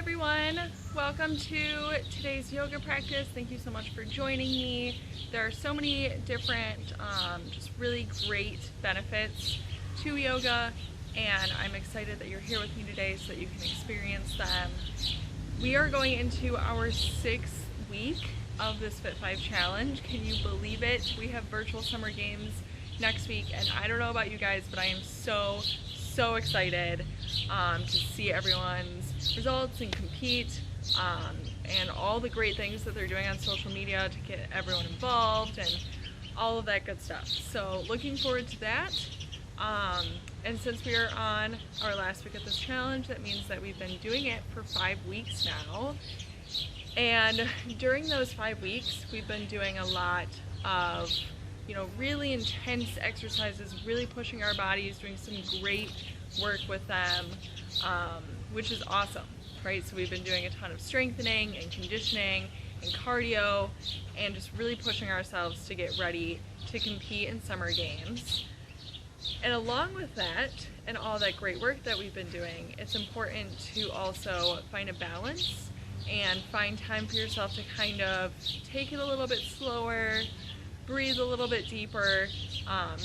everyone, welcome to today's yoga practice. Thank you so much for joining me. There are so many different just really great benefits to yoga, and I'm excited that you're here with me today so that you can experience them. We are going into our 6th week of this Fit 5 challenge. Can you believe it? We have virtual summer games next week, and I don't know about you guys, but I am so excited to see everyone's results and compete, and all the great things that they're doing on social media to get everyone involved and all of that good stuff. So looking forward to that. And since we are on our last week of this challenge, that means that we've been doing it for 5 weeks now. And during those 5 weeks, we've been doing a lot of really intense exercises, really pushing our bodies, doing some great work with them, which is awesome, right? So we've been doing a ton of strengthening and conditioning and cardio and just really pushing ourselves to get ready to compete in summer games. And along with that and all that great work that we've been doing, it's important to also find a balance and find time for yourself to kind of take it a little bit slower, breathe a little bit deeper,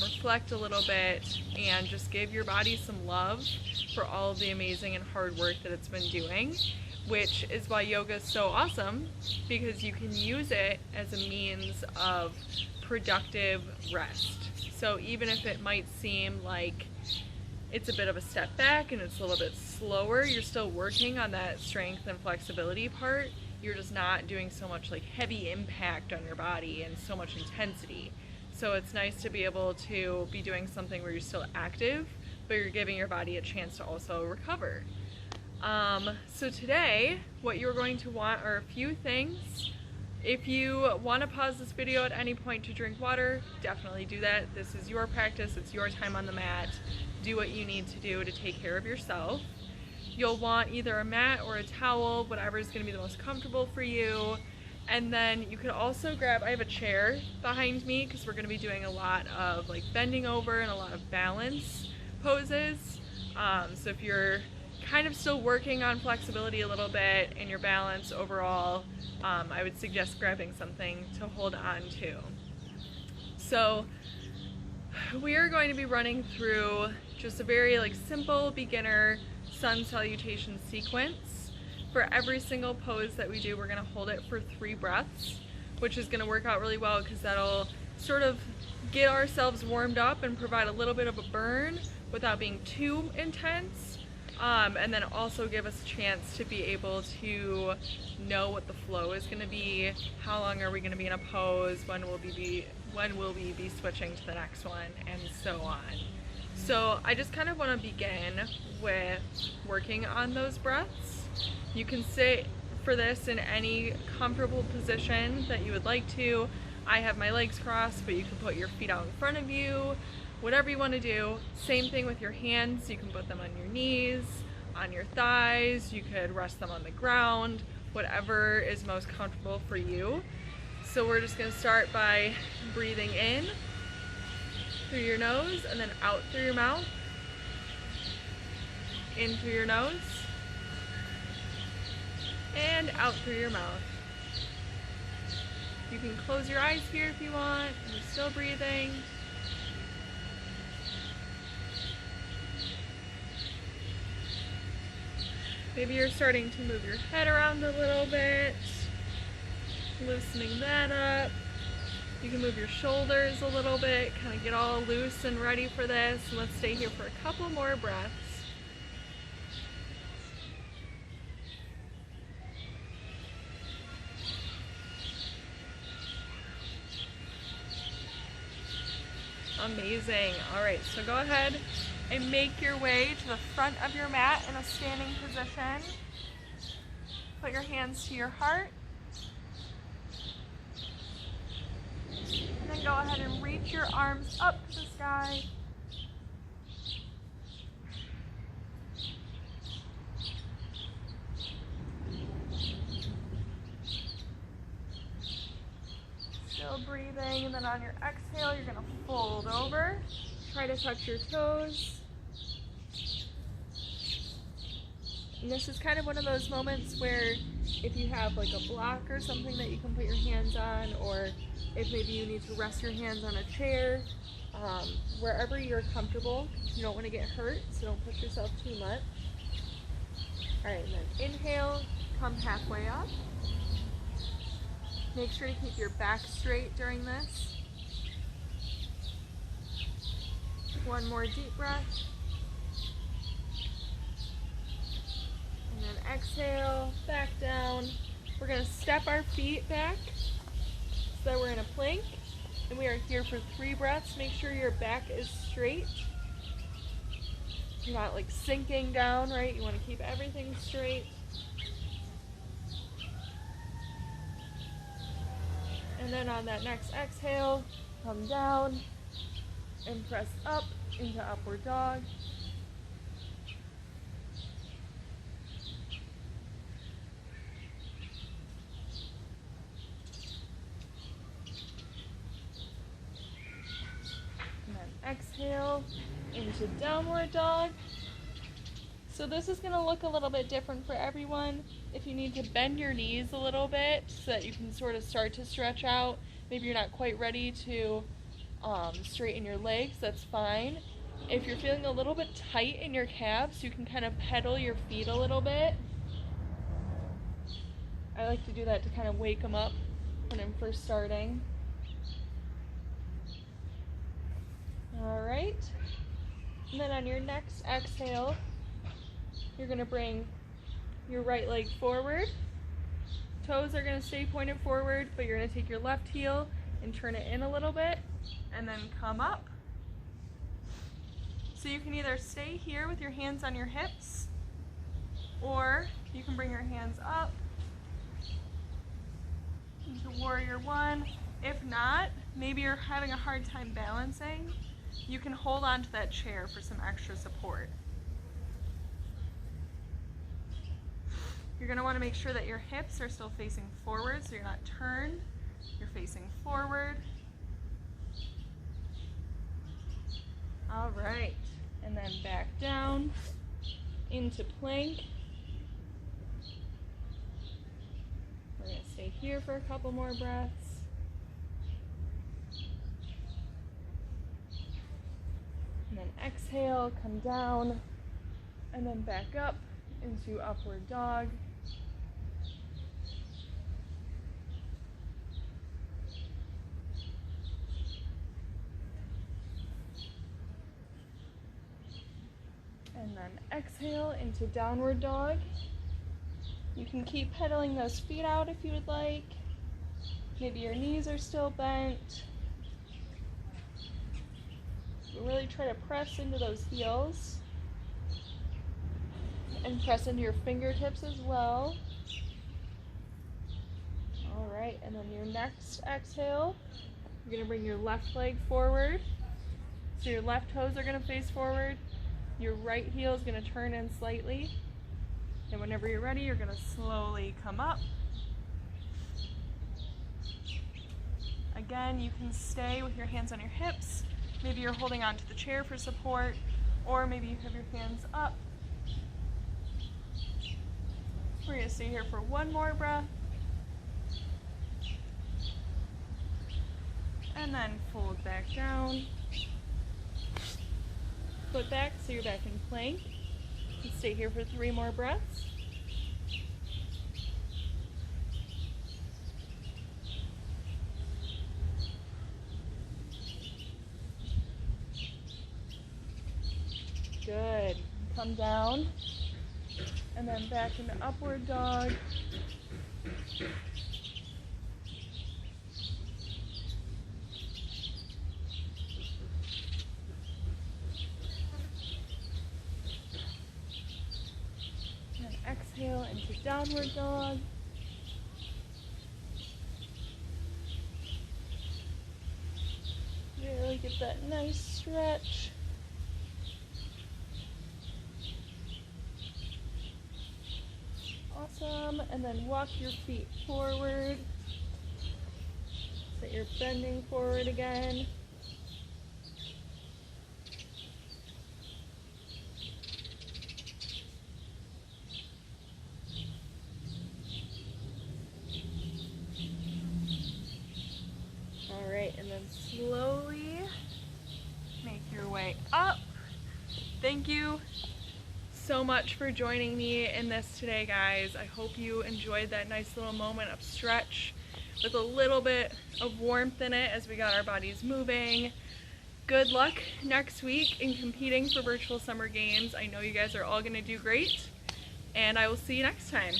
reflect a little bit, and just give your body some love for all of the amazing and hard work that it's been doing, which is why yoga is so awesome, because you can use it as a means of productive rest. So even if it might seem like it's a bit of a step back and it's a little bit slower, you're still working on that strength and flexibility part. You're just not doing so much like heavy impact on your body and so much intensity. So it's nice to be able to be doing something where you're still active, but you're giving your body a chance to also recover. So today, what you're going to want are a few things. If you want to pause this video at any point to drink water, definitely do that. This is your practice, it's your time on the mat. Do what you need to do to take care of yourself. You'll want either a mat or a towel, whatever is going to be the most comfortable for you. And then you could also grab, I have a chair behind me because we're going to be doing a lot of like bending over and a lot of balance poses. So if you're kind of still working on flexibility a little bit and your balance overall, I would suggest grabbing something to hold on to. So we are going to be running through just a very simple beginner sun salutation sequence. For every single pose that we do, we're going to hold it for 3 breaths, which is going to work out really well because that'll sort of get ourselves warmed up and provide a little bit of a burn without being too intense, and then also give us a chance to be able to know what the flow is going to be, how long are we going to be in a pose, when will we be switching to the next one, and so on. So I just kind of want to begin with working on those breaths. You can sit for this in any comfortable position that you would like to. I have my legs crossed, but you can put your feet out in front of you, whatever you want to do. Same thing with your hands. You can put them on your knees, on your thighs, you could rest them on the ground, whatever is most comfortable for you. So we're just going to start by breathing in through your nose and then out through your mouth. In through your nose and out through your mouth. You can close your eyes here if you want, and you're still breathing. Maybe you're starting to move your head around a little bit, loosening that up. You can move your shoulders a little bit, kind of get all loose and ready for this. And let's stay here for a couple more breaths. Amazing. All right, so go ahead and make your way to the front of your mat in a standing position. Put your hands to your heart. And then go ahead and reach your arms up to the sky. Still breathing, and then on your exhale, you're going to fold over. Try to touch your toes. And this is kind of one of those moments where if you have like a block or something that you can put your hands on, or if maybe you need to rest your hands on a chair, wherever you're comfortable. You don't want to get hurt, so don't push yourself too much. Alright, and then inhale, come halfway up. Make sure to keep your back straight during this. One more deep breath. And then exhale, back down. We're going to step our feet back so that we're in a plank. And we are here for 3 breaths. Make sure your back is straight. You're not like sinking down, right? You want to keep everything straight. And then on that next exhale, come down and press up into upward dog. And then exhale into downward dog. So this is going to look a little bit different for everyone. If you need to bend your knees a little bit so that you can sort of start to stretch out, maybe you're not quite ready to straighten your legs, that's fine. If you're feeling a little bit tight in your calves, you can kind of pedal your feet a little bit. I like to do that to kind of wake them up when I'm first starting. Alright, and then on your next exhale, you're going to bring your right leg forward. Toes are going to stay pointed forward, but you're going to take your left heel and turn it in a little bit, and then come up. So you can either stay here with your hands on your hips, or you can bring your hands up into Warrior One. If not, maybe you're having a hard time balancing, you can hold on to that chair for some extra support. You're going to want to make sure that your hips are still facing forward, so you're not turned, you're facing forward. All right, and then back down into plank. We're going to stay here for a couple more breaths. And then exhale, come down, and then back up into upward dog. And then exhale into downward dog. You can keep pedaling those feet out if you would like. Maybe your knees are still bent. Really try to press into those heels. And press into your fingertips as well. Alright, and then your next exhale, you're going to bring your left leg forward. So your left toes are going to face forward. Your right heel is going to turn in slightly. And whenever you're ready, you're going to slowly come up. Again, you can stay with your hands on your hips. Maybe you're holding onto the chair for support, or maybe you have your hands up. We're going to stay here for one more breath. And then fold back down. Foot back so you're back in plank. And stay here for 3 more breaths. Good. Come down. And then back into upward dog. And exhale into downward dog. Really get that nice stretch. Awesome, and then walk your feet forward so that you're bending forward again. slowly make your way up. Thank you so much for joining me in this today, guys. I hope you enjoyed that nice little moment of stretch with a little bit of warmth in it as we got our bodies moving. Good luck next week in competing for virtual summer games. I know you guys are all going to do great, and I will see you next time.